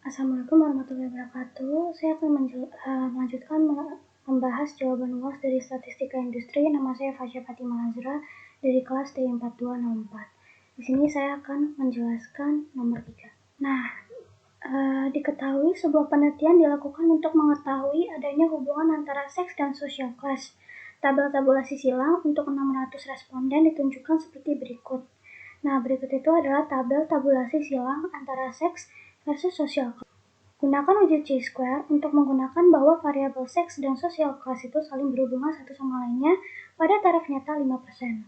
Assalamualaikum warahmatullahi wabarakatuh. Saya akan melanjutkan membahas jawaban UAS dari Statistika Industri. Nama saya Fasya Fatima Azra dari kelas D4204. Di sini saya akan menjelaskan nomor 3. Nah, diketahui sebuah penelitian dilakukan untuk mengetahui adanya hubungan antara seks dan social class. Tabel tabulasi silang untuk 600 responden ditunjukkan seperti berikut. Nah, berikut itu adalah tabel tabulasi silang antara seks versus social class. Gunakan wujud chi-square untuk menggunakan bahwa variabel seks dan social class itu saling berhubungan satu sama lainnya pada taraf nyata 5%.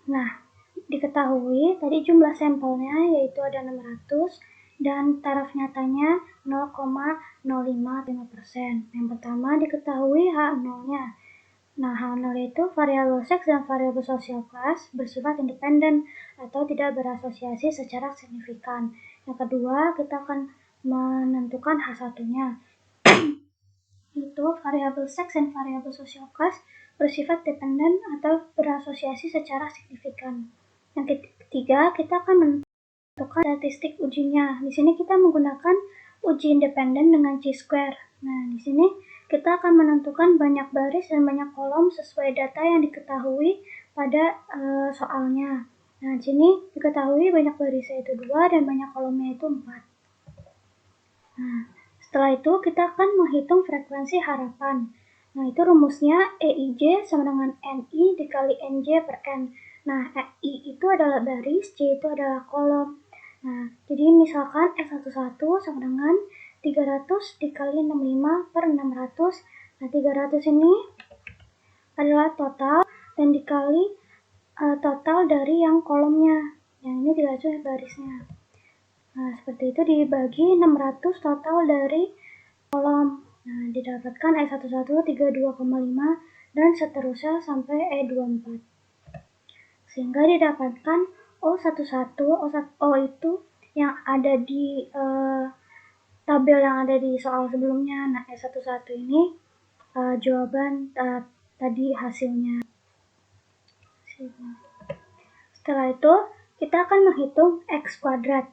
Nah, diketahui tadi jumlah sampelnya yaitu ada 600 dan taraf nyatanya 0,055%. Yang pertama diketahui H0-nya. Nah, H0 itu variabel seks dan variabel social class bersifat independen atau tidak berasosiasi secara signifikan. Yang kedua, kita akan menentukan H1-nya. Itu variabel seks dan variabel social class bersifat dependen atau berasosiasi secara signifikan. Yang ketiga, kita akan menentukan statistik ujinya. Di sini kita menggunakan uji independen dengan chi-square. Nah, di sini kita akan menentukan banyak baris dan banyak kolom sesuai data yang diketahui pada soalnya. Nah, di sini diketahui banyak barisnya itu 2 dan banyak kolomnya itu 4. Nah, setelah itu kita akan menghitung frekuensi harapan. Nah, itu rumusnya EIJ sama dengan NI dikali NJ per N. Nah, I itu adalah baris, J itu adalah kolom. Nah, jadi misalkan F11 sama dengan 300 dikali 65 per 600. Nah, 300 ini adalah total dan dikali total dari yang kolomnya. Yang ini 300 barisnya. Nah, seperti itu dibagi 600 total dari kolom. Nah, didapatkan E11 32,5 dan seterusnya sampai E24. Sehingga didapatkan O11, O itu yang ada di tabel yang ada di soal sebelumnya. Nah, E11 ini jawaban tadi hasilnya. Setelah itu, kita akan menghitung X kuadrat.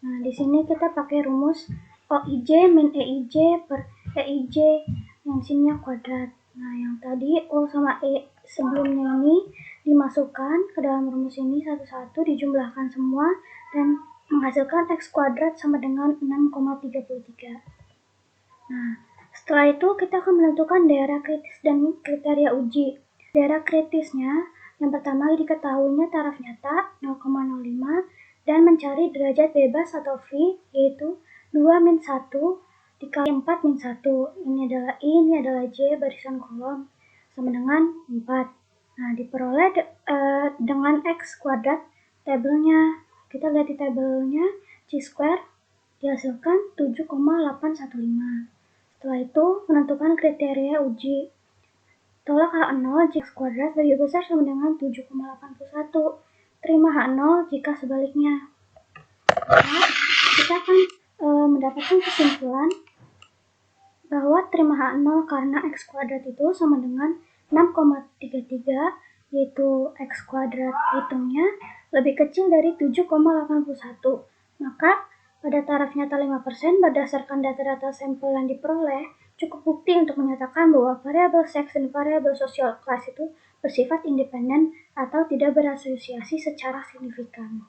Nah, di sini kita pakai rumus OIJ min EIJ per EIJ yang sininya kuadrat. Nah, yang tadi O sama E sebelumnya ini dimasukkan ke dalam rumus ini satu-satu, dijumlahkan semua dan menghasilkan X kuadrat sama dengan 6,33. Nah, setelah itu kita akan menentukan daerah kritis dan kriteria uji. Daerah kritisnya yang pertama diketahuinya taraf nyata 0,05 dan mencari derajat bebas atau V yaitu 2 min 1 dikali 4 min 1. Ini adalah I, ini adalah J barisan kolom sama dengan 4. Nah, diperoleh dengan X kuadrat tabelnya. Kita lihat di tabelnya chi-square dihasilkan 7,815. Setelah itu menentukan kriteria uji. Tolak H0 jika X kuadrat lebih besar sama dengan 7,81. Terima H0 jika sebaliknya. Nah, kita akan mendapatkan kesimpulan bahwa terima H0 karena X kuadrat itu sama dengan 6,33, yaitu X kuadrat hitungnya lebih kecil dari 7,81. Maka pada taraf nyata 5% berdasarkan data-data sampel yang diperoleh, cukup bukti untuk menyatakan bahwa variabel seks dan variabel social class itu bersifat independen atau tidak berasosiasi secara signifikan.